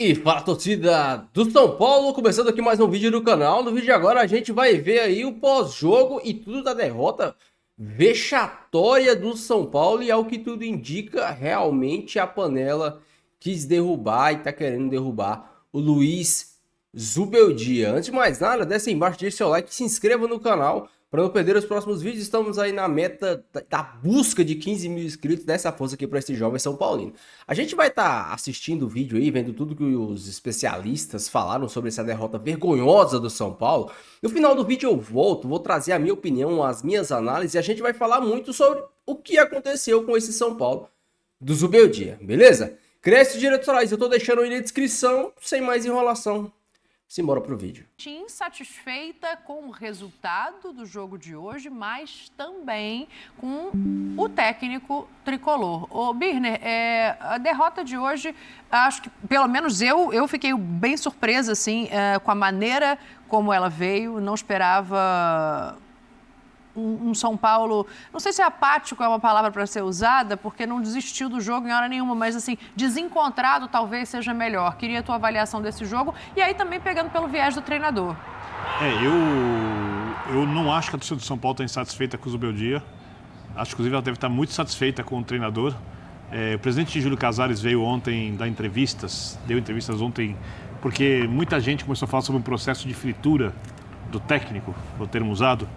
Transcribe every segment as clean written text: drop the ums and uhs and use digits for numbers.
E fala, torcida do São Paulo, começando aqui mais um vídeo do canal. No vídeo de agora a gente vai ver aí o pós-jogo e tudo da derrota vexatória do São Paulo, e ao que tudo indica, realmente a panela quis derrubar e tá querendo derrubar o Luiz Zubeldia. Antes de mais nada, desce aí embaixo, deixe seu like, se inscreva no canal para não perder os próximos vídeos. Estamos aí na meta da busca de 15 mil inscritos, dessa força aqui para esse jovem São Paulino. A gente vai estar assistindo o vídeo aí, vendo tudo que os especialistas falaram sobre essa derrota vergonhosa do São Paulo. No final do vídeo eu volto, vou trazer a minha opinião, as minhas análises, e a gente vai falar muito sobre o que aconteceu com esse São Paulo do Zubeldia, beleza? Créditos diretorais eu tô deixando aí na descrição, sem mais enrolação. Simbora pro vídeo. Insatisfeita com o resultado do jogo de hoje, mas também com o técnico tricolor. Ô, Birner, a derrota de hoje, acho que, pelo menos eu fiquei bem surpresa, assim, com a maneira como ela veio. Não esperava um São Paulo, não sei se apático é uma palavra para ser usada, porque não desistiu do jogo em hora nenhuma, mas assim, desencontrado talvez seja melhor. Queria a tua avaliação desse jogo e aí também pegando pelo viés do treinador. Eu não acho que a torcida do São Paulo está insatisfeita com o Zubeldia. Acho que, inclusive, ela deve estar muito satisfeita com o treinador. O presidente Júlio Casares veio ontem dar entrevistas, deu entrevistas ontem, porque muita gente começou a falar sobre um processo de fritura do técnico, o termo usado.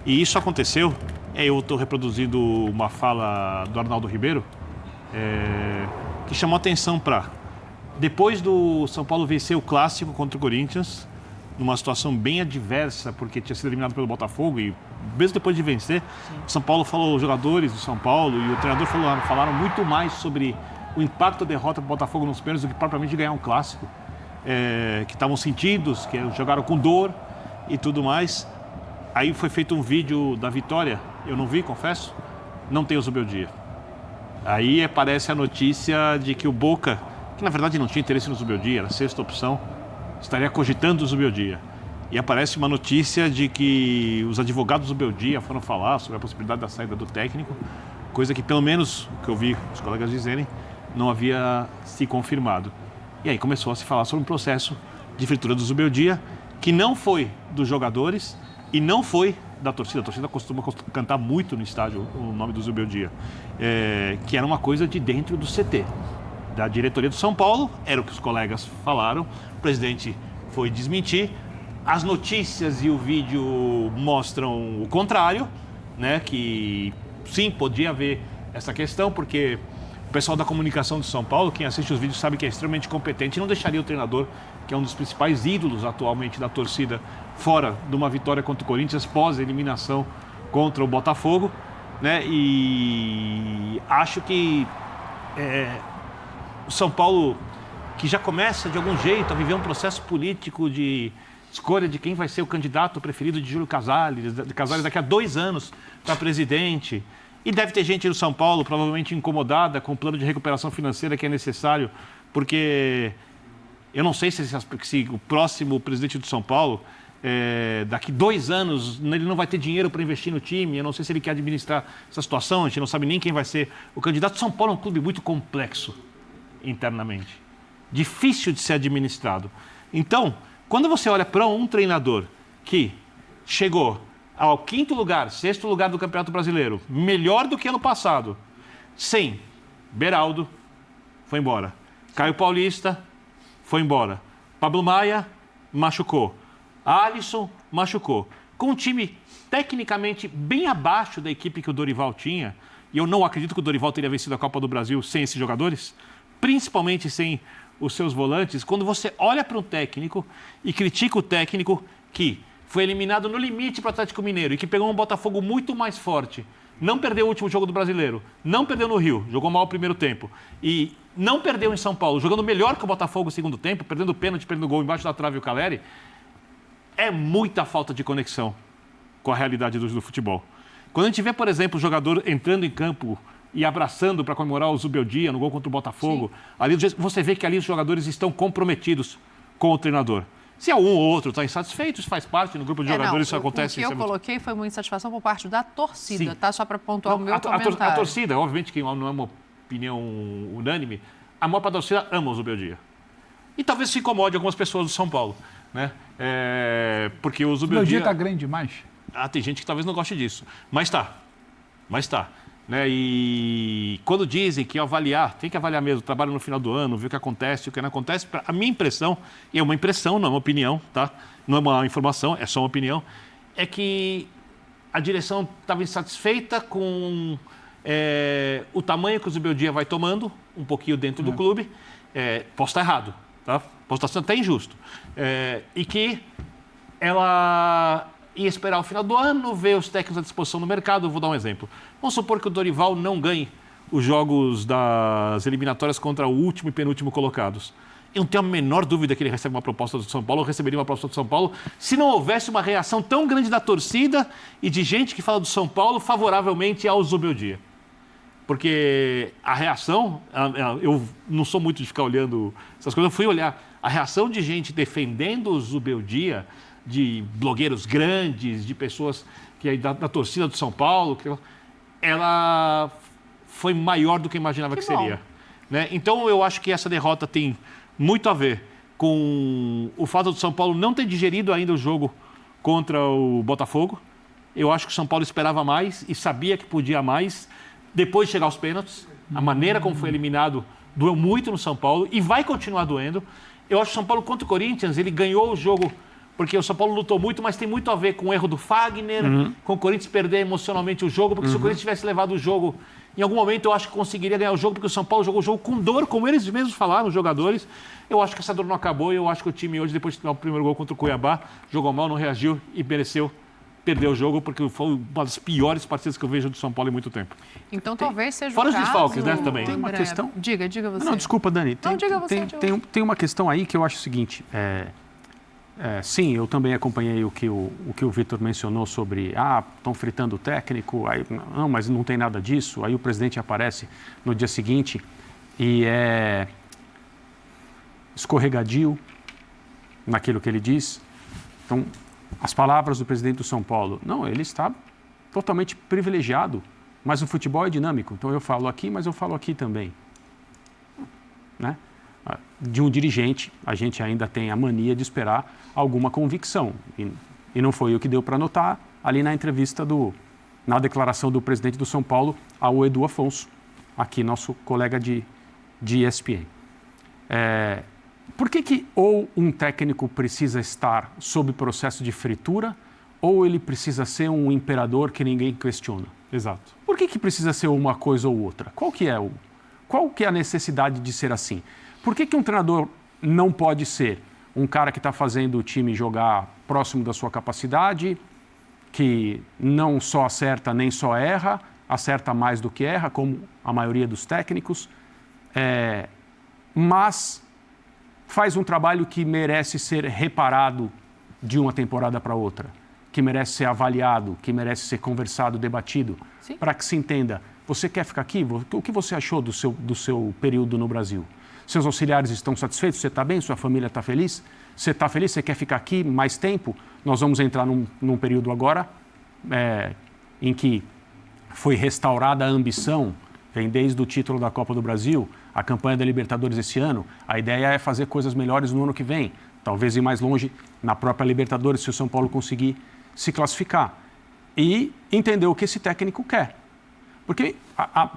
E isso aconteceu. Eu estou reproduzindo uma fala do Arnaldo Ribeiro, que chamou atenção para... Depois do São Paulo vencer o Clássico contra o Corinthians, numa situação bem adversa, porque tinha sido eliminado pelo Botafogo, e mesmo depois de vencer, o São Paulo falou, os jogadores do São Paulo e o treinador falaram muito mais sobre o impacto da derrota do Botafogo nos pênaltis do que propriamente de ganhar um Clássico, que estavam sentidos, que jogaram com dor e tudo mais. Aí foi feito um vídeo da vitória, eu não vi, confesso, não tem o Zubeldia. Aí aparece a notícia de que o Boca, que na verdade não tinha interesse no Zubeldia, era a sexta opção, estaria cogitando o Zubeldia. E aparece uma notícia de que os advogados do Zubeldia foram falar sobre a possibilidade da saída do técnico, coisa que pelo menos, o que eu vi os colegas dizerem, não havia se confirmado. E aí começou a se falar sobre um processo de fritura do Zubeldia, que não foi dos jogadores, e não foi da torcida. A torcida costuma cantar muito no estádio o nome do Zubeldia, que era uma coisa de dentro do CT, da diretoria do São Paulo, era o que os colegas falaram, o presidente foi desmentir, as notícias e o vídeo mostram o contrário, né, que sim, podia haver essa questão, porque o pessoal da comunicação do São Paulo, quem assiste os vídeos sabe que é extremamente competente e não deixaria o treinador, que é um dos principais ídolos atualmente da torcida, fora de uma vitória contra o Corinthians, pós-eliminação contra o Botafogo, né? E acho que o São Paulo, que já começa de algum jeito a viver um processo político de escolha de quem vai ser o candidato preferido de Júlio Casares daqui a 2 anos para presidente. E deve ter gente no São Paulo provavelmente incomodada com o plano de recuperação financeira que é necessário, porque eu não sei se o próximo presidente do São Paulo, daqui 2 anos, ele não vai ter dinheiro para investir no time, eu não sei se ele quer administrar essa situação, a gente não sabe nem quem vai ser o candidato. São Paulo é um clube muito complexo internamente, difícil de ser administrado. Então, quando você olha para um treinador que chegou ao 5º lugar, 6º lugar do Campeonato Brasileiro, melhor do que ano passado, sem Beraldo, foi embora. Caio Paulista, foi embora. Pablo Maia, machucou. Alisson, machucou. Com um time tecnicamente bem abaixo da equipe que o Dorival tinha, e eu não acredito que o Dorival teria vencido a Copa do Brasil sem esses jogadores, principalmente sem os seus volantes. Quando você olha para um técnico e critica o técnico que foi eliminado no limite para o Atlético Mineiro e que pegou um Botafogo muito mais forte, não perdeu o último jogo do Brasileiro, não perdeu no Rio, jogou mal o primeiro tempo, e não perdeu em São Paulo, jogando melhor que o Botafogo no segundo tempo, perdendo pênalti, perdendo gol embaixo da trave e o Caleri, é muita falta de conexão com a realidade do futebol. Quando a gente vê, por exemplo, o jogador entrando em campo e abraçando para comemorar o Zubeldia no gol contra o Botafogo, ali você vê que ali os jogadores estão comprometidos com o treinador. Se um ou outro está insatisfeito, isso faz parte, no grupo de jogadores isso acontece. O que eu coloquei foi uma insatisfação por parte da torcida, tá? Só para pontuar o meu comentário. A torcida, obviamente que não é uma opinião unânime, a maior parte da torcida ama o Zubeldia. E talvez se incomode algumas pessoas do São Paulo, né? Porque o Zubeldia está grande demais. Tem gente que talvez não goste disso, mas tá. Né? E quando dizem que avaliar, tem que avaliar mesmo, trabalho no final do ano, ver o que acontece, o que não acontece. A minha impressão, e é uma impressão, não é uma opinião, tá? Não é uma informação, é só uma opinião, é que a direção estava insatisfeita com o tamanho que o Zubeldia vai tomando, um pouquinho dentro do clube. Posso estar errado, tá? Posso estar sendo até injusto. E que ela ia esperar o final do ano, ver os técnicos à disposição no mercado. Eu vou dar um exemplo. Vamos supor que o Dorival não ganhe os jogos das eliminatórias contra o último e penúltimo colocados. Eu não tenho a menor dúvida que ele recebe uma proposta do São Paulo, ou receberia uma proposta do São Paulo, se não houvesse uma reação tão grande da torcida e de gente que fala do São Paulo favoravelmente ao Zubeldia. Porque a reação, eu não sou muito de ficar olhando essas coisas, eu fui olhar a reação de gente defendendo o Zubeldia, de blogueiros grandes, de pessoas que da torcida do São Paulo, ela foi maior do que eu imaginava que seria. Né? Então, eu acho que essa derrota tem muito a ver com o fato do São Paulo não ter digerido ainda o jogo contra o Botafogo. Eu acho que o São Paulo esperava mais e sabia que podia mais. Depois de chegar aos pênaltis, a maneira como foi eliminado doeu muito no São Paulo e vai continuar doendo. Eu acho que o São Paulo contra o Corinthians, ele ganhou o jogo porque o São Paulo lutou muito, mas tem muito a ver com o erro do Fagner, com o Corinthians perder emocionalmente o jogo, porque se o Corinthians tivesse levado o jogo, em algum momento eu acho que conseguiria ganhar o jogo, porque o São Paulo jogou o jogo com dor, como eles mesmos falaram, os jogadores. Eu acho que essa dor não acabou e eu acho que o time hoje, depois de tomar o primeiro gol contra o Cuiabá, jogou mal, não reagiu e mereceu perder o jogo, porque foi uma das piores partidas que eu vejo do São Paulo em muito tempo. Então talvez seja fora o caso... os desfalques, né, também. Tem uma questão... Diga você. Não, desculpa, Dani. Tem uma questão aí que eu acho o seguinte... sim, eu também acompanhei o que o Vitor mencionou sobre estão fritando o técnico, aí, não, mas não tem nada disso. Aí o presidente aparece no dia seguinte e é escorregadio naquilo que ele diz. Então, as palavras do presidente do São Paulo, não, ele está totalmente privilegiado, mas o futebol é dinâmico. Então eu falo aqui, mas eu falo aqui também. Né? De um dirigente, a gente ainda tem a mania de esperar alguma convicção. E não foi o que deu para notar ali na entrevista, na declaração do presidente do São Paulo ao Edu Afonso, aqui nosso colega de ESPN. Por que ou um técnico precisa estar sob processo de fritura ou ele precisa ser um imperador que ninguém questiona? Exato. Por que precisa ser uma coisa ou outra? Qual que é a necessidade de ser assim? Por que um treinador não pode ser um cara que está fazendo o time jogar próximo da sua capacidade, que não só acerta nem só erra, acerta mais do que erra, como a maioria dos técnicos, mas faz um trabalho que merece ser reparado de uma temporada para outra, que merece ser avaliado, que merece ser conversado, debatido, para que se entenda. Você quer ficar aqui? O que você achou do seu período no Brasil? Seus auxiliares estão satisfeitos? Você está bem? Sua família está feliz? Você está feliz? Você quer ficar aqui mais tempo? Nós vamos entrar num período agora em que foi restaurada a ambição, vem desde o título da Copa do Brasil, a campanha da Libertadores esse ano. A ideia é fazer coisas melhores no ano que vem, talvez ir mais longe na própria Libertadores, se o São Paulo conseguir se classificar. E entender o que esse técnico quer. Porque,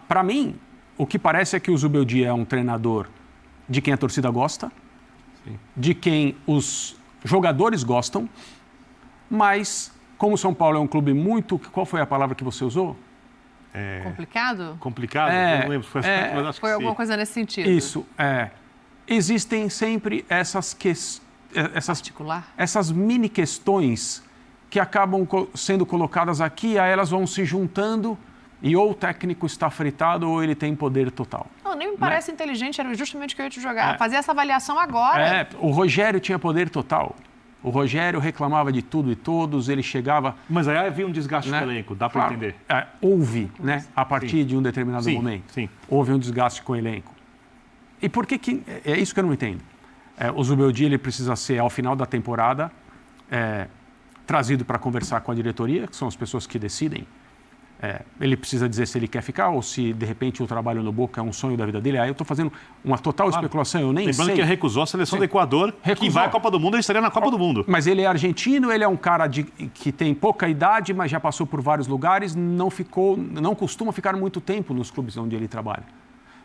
para mim, o que parece é que o Zubeldia é um treinador de quem a torcida gosta, de quem os jogadores gostam, mas como o São Paulo é um clube muito... Qual foi a palavra que você usou? Complicado? Complicado? Eu não lembro. Mas acho foi que alguma coisa nesse sentido. Isso. Existem sempre essas mini questões que acabam sendo colocadas aqui, aí elas vão se juntando e ou o técnico está fritado ou ele tem poder total. Não, nem me parece inteligente, era justamente o que eu ia te jogar. Fazer essa avaliação agora. O Rogério tinha poder total. O Rogério reclamava de tudo e todos, ele chegava... Mas aí havia um desgaste no elenco, dá para entender. Houve, né? A partir de um determinado momento. Sim. Houve um desgaste com o elenco. E por que... É isso que eu não entendo. O Zubeldia, ele precisa ser, ao final da temporada, trazido para conversar com a diretoria, que são as pessoas que decidem. ele precisa dizer se ele quer ficar ou se, de repente, o trabalho no Boca é um sonho da vida dele. Aí eu estou fazendo uma total especulação, eu nem sei. Lembrando que ele recusou a seleção do Equador, que vai à Copa do Mundo, ele estaria na Copa do Mundo. Mas ele é argentino, ele é um cara que tem pouca idade, mas já passou por vários lugares, não costuma ficar muito tempo nos clubes onde ele trabalha.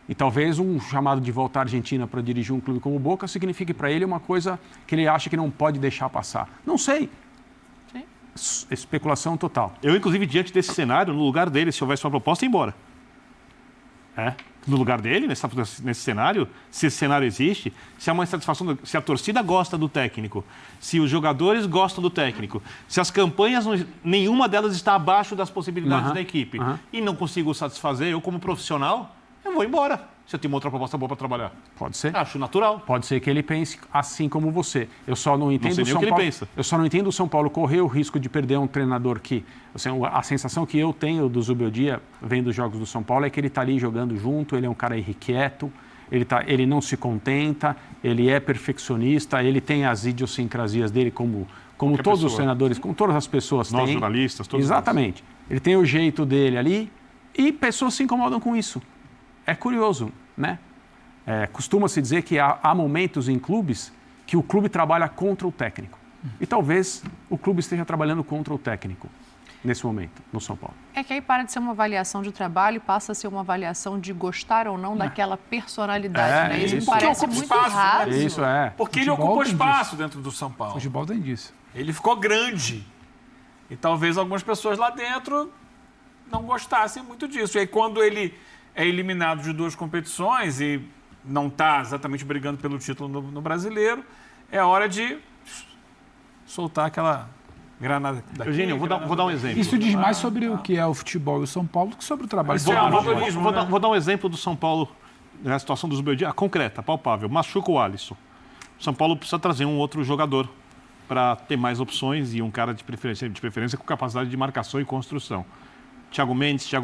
E talvez um chamado de volta à Argentina para dirigir um clube como o Boca signifique para ele uma coisa que ele acha que não pode deixar passar. Não sei. Especulação total. Eu, inclusive, diante desse cenário, no lugar dele, se houvesse uma proposta, ia embora. No lugar dele, nesse cenário, se esse cenário existe, se há uma insatisfação, se a torcida gosta do técnico, se os jogadores gostam do técnico, se as campanhas, nenhuma delas está abaixo das possibilidades da equipe, e não consigo satisfazer, eu como profissional, eu vou embora. Se eu tenho uma outra proposta boa para trabalhar. Pode ser. Acho natural. Pode ser que ele pense assim como você. Eu só não entendo o São Paulo. Eu só não entendo o São Paulo correr o risco de perder um treinador que... Assim, a sensação que eu tenho do Zubeldia, vendo os jogos do São Paulo, é que ele está ali jogando junto, ele é um cara irrequieto, ele não se contenta, ele é perfeccionista, ele tem as idiosincrasias dele como todos os treinadores, como todas as pessoas têm. Nós, jornalistas, todos. Exatamente. Ele tem o jeito dele ali e pessoas se incomodam com isso. É curioso, né? Costuma-se dizer que há momentos em clubes que o clube trabalha contra o técnico. E talvez o clube esteja trabalhando contra o técnico nesse momento, no São Paulo. É que aí para de ser uma avaliação de trabalho e passa a ser uma avaliação de gostar ou não daquela personalidade, né? Isso parece muito espaço, raso. Isso é. Porque ele ocupou espaço dentro do São Paulo. Futebol tem disso. Ele ficou grande. E talvez algumas pessoas lá dentro não gostassem muito disso. E aí quando ele é eliminado de 2 competições e não está exatamente brigando pelo título no Brasileiro, é hora de soltar aquela granada daqui. Eugênio, eu vou dar um exemplo. Isso diz mais sobre o que é o futebol e o São Paulo do que sobre o trabalho. Vou dar um exemplo do São Paulo, na situação do Zubeldia, concreta, palpável. Machuca o Alisson. O São Paulo precisa trazer um outro jogador para ter mais opções e um cara de preferência com capacidade de marcação e construção. Thiago Mendes,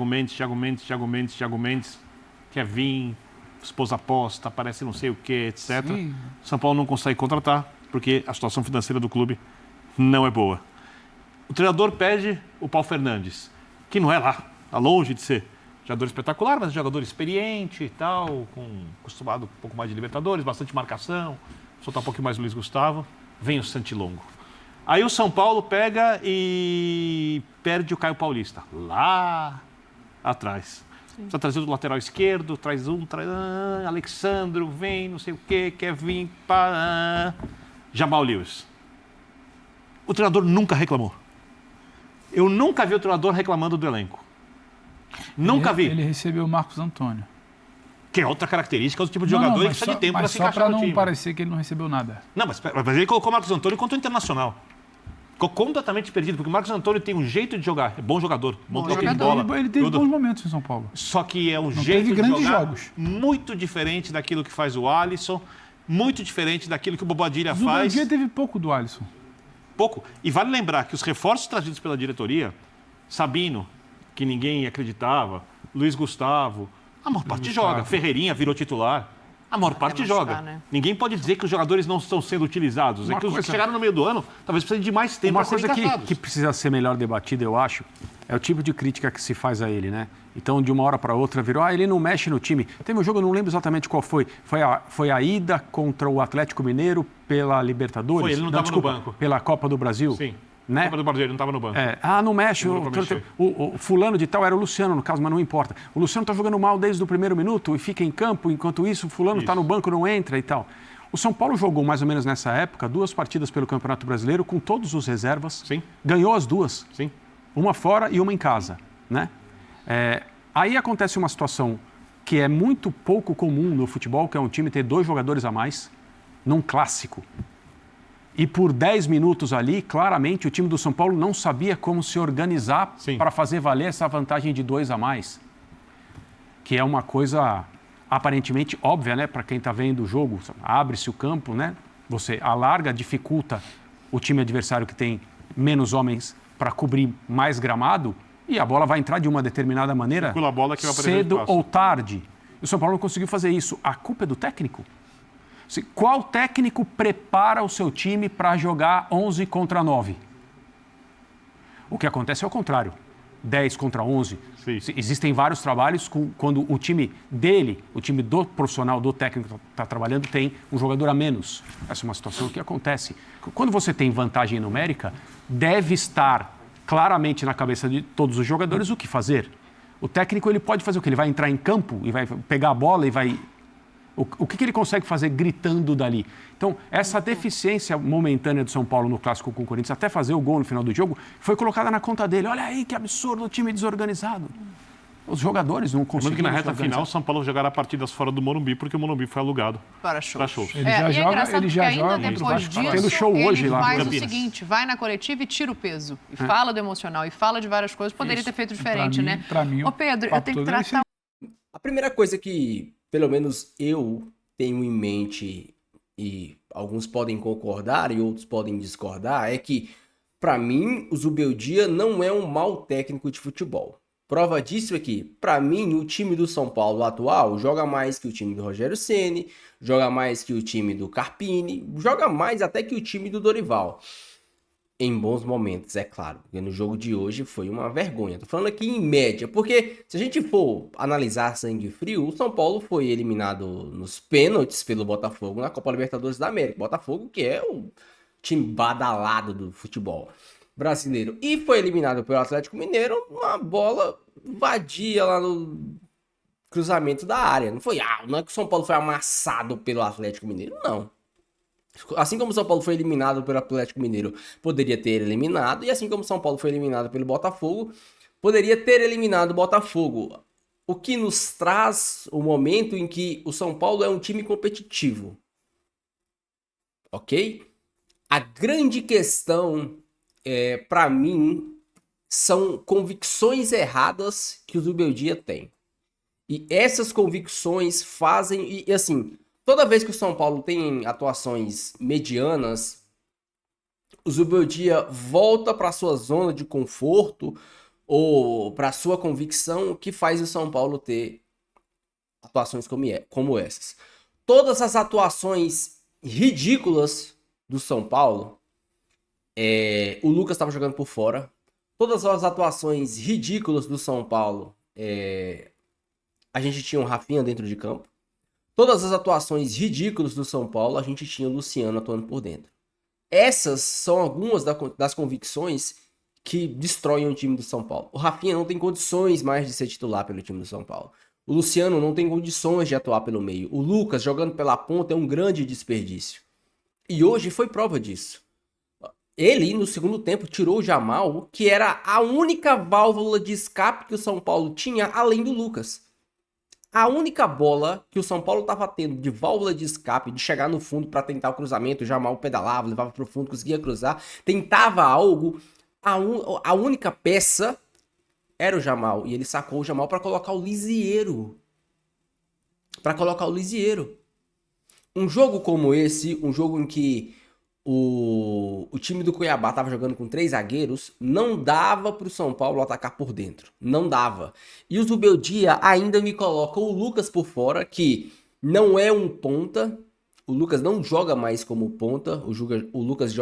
quer vir, esposa aposta, parece não sei o que, etc. Sim. São Paulo não consegue contratar, porque a situação financeira do clube não é boa. O treinador pede o Paulo Fernandes, que não é lá, está longe de ser jogador espetacular, mas jogador experiente e tal, acostumado um pouco mais de Libertadores, bastante marcação, soltar um pouquinho mais o Luiz Gustavo. Vem o Santilongo. Aí o São Paulo pega e perde o Caio Paulista, lá atrás. Precisa trazer do lateral esquerdo, traz Alexandro, vem, não sei o quê, quer vir, Jamal Lewis. O treinador nunca reclamou. Eu nunca vi o treinador reclamando do elenco. Nunca vi. Ele recebeu o Marcos Antônio. Que é outra característica do tipo de jogador que precisa de tempo para se encaixar no time. Só para não parecer que ele não recebeu nada. Não, mas ele colocou o Marcos Antônio contra o Internacional. Ficou completamente perdido, porque o Marcos Antônio tem um jeito de jogar. É bom jogador, bom toque de bola. Ele teve bons momentos em São Paulo. Só que é um jeito de jogar muito diferente daquilo que faz o Alisson, muito diferente daquilo que o Bobadilha faz. O Zubeldia teve pouco do Alisson. Pouco. E vale lembrar que os reforços trazidos pela diretoria, Sabino, que ninguém acreditava, Luiz Gustavo, a maior parte joga. Ferreirinha virou titular. A maior parte joga. Né? Ninguém pode dizer que os jogadores não estão sendo utilizados. É que os que chegaram no meio do ano, talvez precisem de mais tempo para serem encaixados. Uma coisa que precisa ser melhor debatida, eu acho, é o tipo de crítica que se faz a ele, né? Então, de uma hora para outra, virou, ele não mexe no time. Teve um jogo, eu não lembro exatamente qual foi. Foi a ida contra o Atlético Mineiro pela Libertadores? Foi, ele não estava no banco. Pela Copa do Brasil? Sim. Né? Copa do Brasil, ele não estava no banco. Não mexe. O fulano de tal era o Luciano, no caso, mas não importa. O Luciano está jogando mal desde o primeiro minuto e fica em campo, enquanto isso o fulano está no banco, não entra e tal. O São Paulo jogou mais ou menos nessa época 2 partidas pelo Campeonato Brasileiro com todos os reservas. Sim. Ganhou as 2. Sim. Uma fora e uma em casa, né? Aí acontece uma situação que é muito pouco comum no futebol, que é um time ter 2 jogadores a mais num clássico. E por 10 minutos ali, claramente, o time do São Paulo não sabia como se organizar para fazer valer essa vantagem de 2 a mais. Que é uma coisa aparentemente óbvia, né? Para quem está vendo o jogo, abre-se o campo, né? Você alarga, dificulta o time adversário que tem menos homens para cobrir mais gramado e a bola vai entrar de uma determinada maneira, a bola que vai cedo ou tarde. E o São Paulo não conseguiu fazer isso. A culpa é do técnico? Qual técnico prepara o seu time para jogar 11 contra 9? O que acontece é o contrário. 10 contra 11. Sim. Existem vários trabalhos quando o time dele, o time do profissional, do técnico que está trabalhando, tem um jogador a menos. Essa é uma situação que acontece. Quando você tem vantagem numérica, deve estar claramente na cabeça de todos os jogadores o que fazer. O técnico ele pode fazer o quê? Ele vai entrar em campo e vai pegar a bola e vai... O que ele consegue fazer gritando dali? Então, essa deficiência momentânea do São Paulo no clássico com o Corinthians, até fazer o gol no final do jogo, foi colocada na conta dele. Olha aí que absurdo, o time desorganizado. Os jogadores não conseguiram. Que na reta final, o São Paulo jogará partidas fora do Morumbi, porque o Morumbi foi alugado para shows. Ele já joga, ele já joga. Depois disso, tendo show hoje lá. faz o seguinte, vai na coletiva e tira o peso. E fala do emocional, e fala de várias coisas. Poderia ter feito diferente, né? Pra mim, Ô Pedro, eu tenho que tratar... A primeira coisa que, pelo menos eu tenho em mente, e alguns podem concordar e outros podem discordar, é que, pra mim, o Zubeldia não é um mau técnico de futebol. Prova disso é que, pra mim, o time do São Paulo atual joga mais que o time do Rogério Ceni, joga mais que o time do Carpini, joga mais até que o time do Dorival. Em bons momentos, é claro. Porque no jogo de hoje foi uma vergonha. Tô falando aqui em média, porque se a gente for analisar sangue frio, o São Paulo foi eliminado nos pênaltis pelo Botafogo na Copa Libertadores da América. Botafogo, que é o time badalado do futebol brasileiro. E foi eliminado pelo Atlético Mineiro uma bola vadia lá no cruzamento da área. Não é que o São Paulo foi amassado pelo Atlético Mineiro, não. Assim como o São Paulo foi eliminado pelo Atlético Mineiro, poderia ter eliminado. E assim como o São Paulo foi eliminado pelo Botafogo, poderia ter eliminado o Botafogo. O que nos traz o momento em que o São Paulo é um time competitivo. Ok? A grande questão, para mim, são convicções erradas que o Zubeldia tem. E essas convicções fazem... E assim... Toda vez que o São Paulo tem atuações medianas, o Zubeldia volta para sua zona de conforto ou para sua convicção, o que faz o São Paulo ter atuações como essas. Todas as atuações ridículas do São Paulo, o Lucas estava jogando por fora. Todas as atuações ridículas do São Paulo, a gente tinha um Rafinha dentro de campo. Todas as atuações ridículas do São Paulo, a gente tinha o Luciano atuando por dentro. Essas são algumas das convicções que destroem o time do São Paulo. O Rafinha não tem condições mais de ser titular pelo time do São Paulo. O Luciano não tem condições de atuar pelo meio. O Lucas jogando pela ponta é um grande desperdício. E hoje foi prova disso. Ele, no segundo tempo, tirou o Jamal, que era a única válvula de escape que o São Paulo tinha, além do Lucas. A única bola que o São Paulo estava tendo de válvula de escape, de chegar no fundo para tentar o cruzamento, o Jamal pedalava, levava para o fundo, conseguia cruzar, tentava algo, a única peça era o Jamal. E ele sacou o Jamal para colocar o Lisieiro. Um jogo como esse, um jogo em que o time do Cuiabá estava jogando com 3 zagueiros, não dava para o São Paulo atacar por dentro. Não dava. E o Zubeldia ainda me coloca o Lucas por fora, que não é um ponta. O Lucas não joga mais como ponta. O Lucas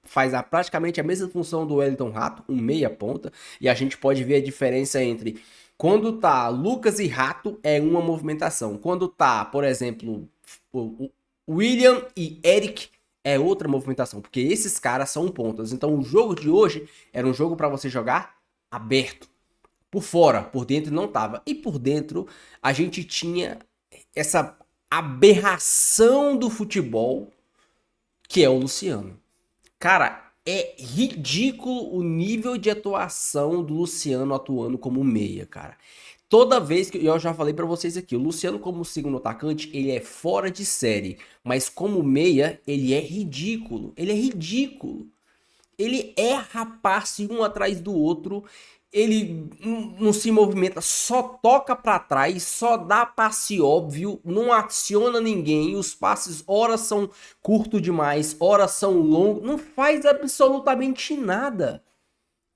faz praticamente a mesma função do Wellington Rato, um meia ponta. E a gente pode ver a diferença entre quando tá Lucas e Rato é uma movimentação. Quando tá, por exemplo, o William e Eric, é outra movimentação, porque esses caras são pontas. Então o jogo de hoje era um jogo para você jogar aberto. Por fora, por dentro não tava. E por dentro a gente tinha essa aberração do futebol, que é o Luciano. Cara, é ridículo o nível de atuação do Luciano atuando como meia, cara. Toda vez que eu já falei pra vocês aqui, o Luciano como segundo atacante, ele é fora de série, mas como meia, ele é ridículo. Ele erra passe um atrás do outro, ele não se movimenta, só toca pra trás, só dá passe óbvio, não aciona ninguém, os passes ora são curtos demais, ora são longos, não faz absolutamente nada.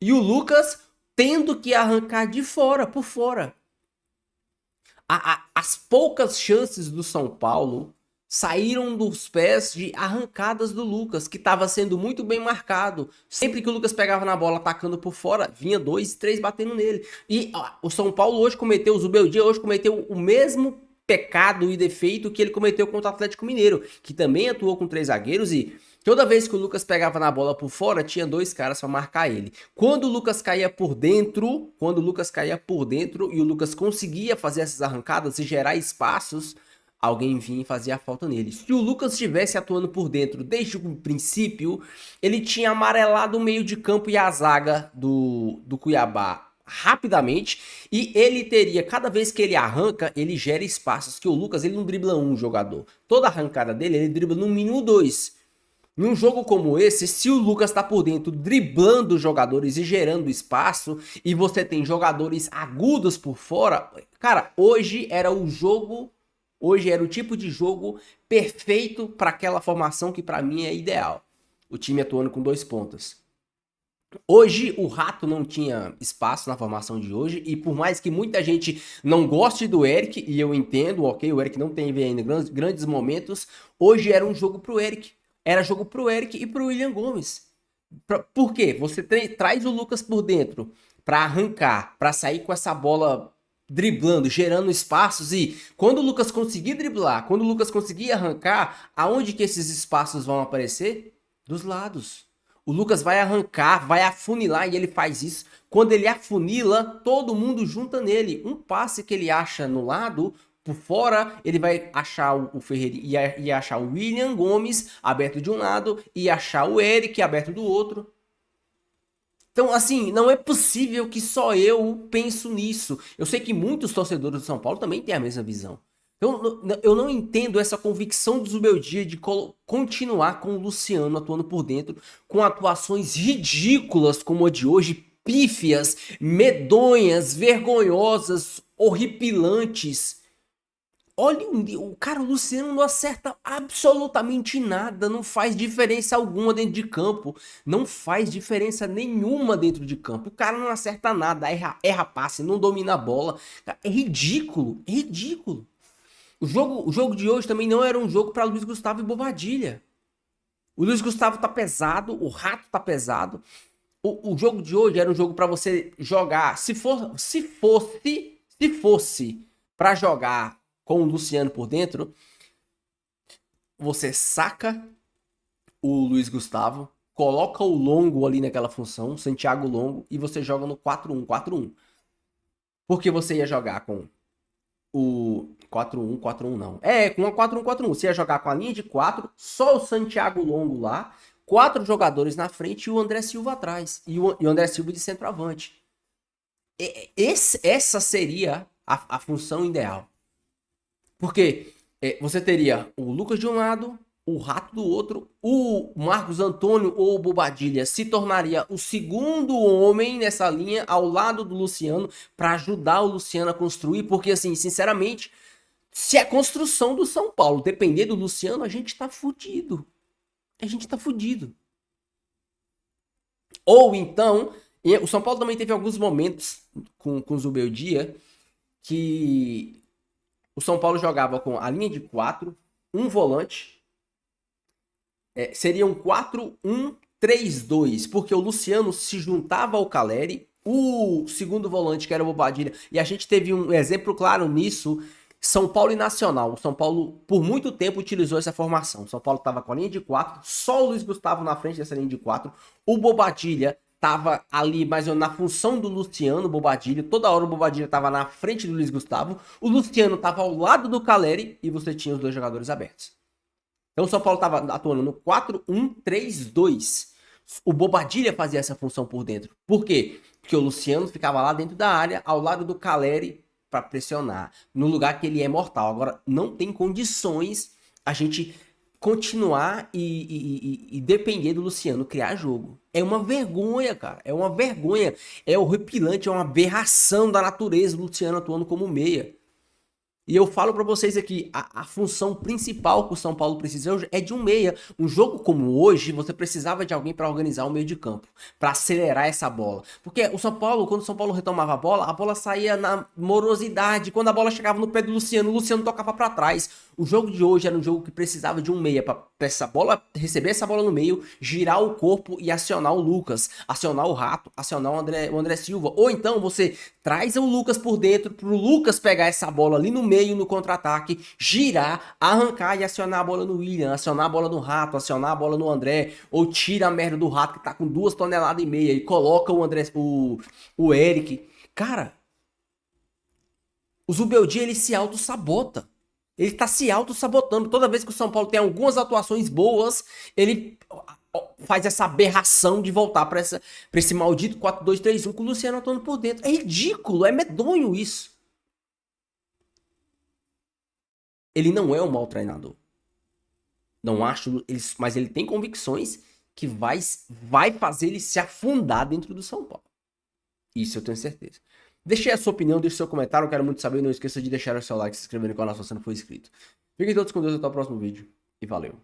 E o Lucas tendo que arrancar de fora, por fora. As poucas chances do São Paulo saíram dos pés de arrancadas do Lucas, que estava sendo muito bem marcado. Sempre que o Lucas pegava na bola atacando por fora, vinha 2, 3 batendo nele. E o São Paulo hoje cometeu, o Zubeldia hoje cometeu o mesmo pecado e defeito que ele cometeu contra o Atlético Mineiro, que também atuou com 3 zagueiros e toda vez que o Lucas pegava na bola por fora, tinha 2 caras para marcar ele. Quando o Lucas caía por dentro, e o Lucas conseguia fazer essas arrancadas e gerar espaços, alguém vinha e fazia a falta nele. Se o Lucas estivesse atuando por dentro desde o princípio, ele tinha amarelado o meio de campo e a zaga do Cuiabá rapidamente, e ele teria, cada vez que ele arranca, ele gera espaços, que o Lucas, ele não dribla um jogador. Toda arrancada dele, ele dribla no mínimo 2. Num jogo como esse, se o Lucas tá por dentro driblando os jogadores e gerando espaço, e você tem jogadores agudos por fora, cara, hoje era o tipo de jogo perfeito para aquela formação que para mim é ideal. O time atuando com 2 pontas. Hoje o Rato não tinha espaço na formação de hoje, e por mais que muita gente não goste do Eric, e eu entendo, ok, o Eric não teve ainda grandes momentos, hoje era um jogo pro Eric. Era jogo pro Eric e pro William Gomes. Por quê? Você traz o Lucas por dentro para arrancar, para sair com essa bola driblando, gerando espaços, e quando o Lucas conseguir driblar, quando o Lucas conseguir arrancar, aonde que esses espaços vão aparecer? Dos lados. O Lucas vai arrancar, vai afunilar, e ele faz isso. Quando ele afunila, todo mundo junta nele. Um passe que ele acha no lado, por fora, ele vai achar o Ferreira e achar o William Gomes aberto de um lado e achar o Eric aberto do outro. Então, assim, não é possível que só eu penso nisso. Eu sei que muitos torcedores do São Paulo também têm a mesma visão. Então, eu não entendo essa convicção do Zubeldia de continuar com o Luciano atuando por dentro, com atuações ridículas como a de hoje, pífias, medonhas, vergonhosas, horripilantes. Olha, o cara, o Luciano não acerta absolutamente nada, não faz diferença alguma dentro de campo, não faz diferença nenhuma dentro de campo. O cara não acerta nada, erra passe, não domina a bola. É ridículo, é ridículo. O jogo de hoje também não era um jogo para Luiz Gustavo e Bobadilha. O Luiz Gustavo tá pesado, o Rato tá pesado. O jogo de hoje era um jogo para você jogar, se fosse para jogar com o Luciano por dentro, você saca o Luiz Gustavo, coloca o Longo ali naquela função, Santiago Longo, e você joga no 4-1-4-1. Porque você ia jogar com o 4-1-4-1 não. Com a 4-1-4-1. Você ia jogar com a linha de 4, só o Santiago Longo lá, 4 jogadores na frente e o André Silva atrás. E o André Silva de centroavante. Essa seria a função ideal. Porque você teria o Lucas de um lado, o Rato do outro, o Marcos Antônio ou o Bobadilha se tornaria o segundo homem nessa linha ao lado do Luciano para ajudar o Luciano a construir, porque assim, sinceramente, se a construção do São Paulo depender do Luciano, a gente tá fudido. A gente tá fudido. Ou então, o São Paulo também teve alguns momentos com o Zubeldia que o São Paulo jogava com a linha de 4, um volante. Seria um 4-1-3-2, porque o Luciano se juntava ao Caleri, o segundo volante, que era o Bobadilha, e a gente teve um exemplo claro nisso, São Paulo e Nacional. O São Paulo, por muito tempo, utilizou essa formação. O São Paulo estava com a linha de 4, só o Luiz Gustavo na frente dessa linha de 4, o Bobadilha tava ali, mais ou menos, na função do Luciano, Bobadilha. Toda hora o Bobadilha tava na frente do Luiz Gustavo. O Luciano tava ao lado do Caleri e você tinha os 2 jogadores abertos. Então o São Paulo tava atuando no 4-1-3-2. O Bobadilha fazia essa função por dentro. Por quê? Porque o Luciano ficava lá dentro da área, ao lado do Caleri, para pressionar, no lugar que ele é mortal. Agora, não tem condições a gente continuar e depender do Luciano criar jogo. É uma vergonha, cara. É uma vergonha. É horripilante, é uma aberração da natureza do Luciano atuando como meia. E eu falo pra vocês aqui, a função principal que o São Paulo precisa hoje é de um meia. Um jogo como hoje, você precisava de alguém pra organizar o meio de campo, pra acelerar essa bola. Porque o São Paulo, quando o São Paulo retomava a bola saía na morosidade. Quando a bola chegava no pé do Luciano, o Luciano tocava pra trás. O jogo de hoje era um jogo que precisava de um meia pra essa bola, receber essa bola no meio, girar o corpo e acionar o Lucas, acionar o Rato, acionar o André Silva. Ou então você traz o Lucas por dentro, pro Lucas pegar essa bola ali no meio, no contra-ataque, girar, arrancar e acionar a bola no William, acionar a bola no Rato, acionar a bola no André, ou tira a merda do Rato que tá com 2,5 toneladas e coloca o Eric. Cara, o Zubeldia, ele se auto-sabota. Ele tá se auto-sabotando. Toda vez que o São Paulo tem algumas atuações boas, ele faz essa aberração de voltar pra esse maldito 4-2-3-1 com o Luciano atuando por dentro. É ridículo, é medonho isso. Ele não é um mau treinador. Não acho, mas ele tem convicções que vai fazer ele se afundar dentro do São Paulo. Isso eu tenho certeza. Deixe a sua opinião, deixe seu comentário, eu quero muito saber. Não esqueça de deixar o seu like, se inscrever no canal se você não for inscrito. Fiquem todos com Deus, até o próximo vídeo e valeu.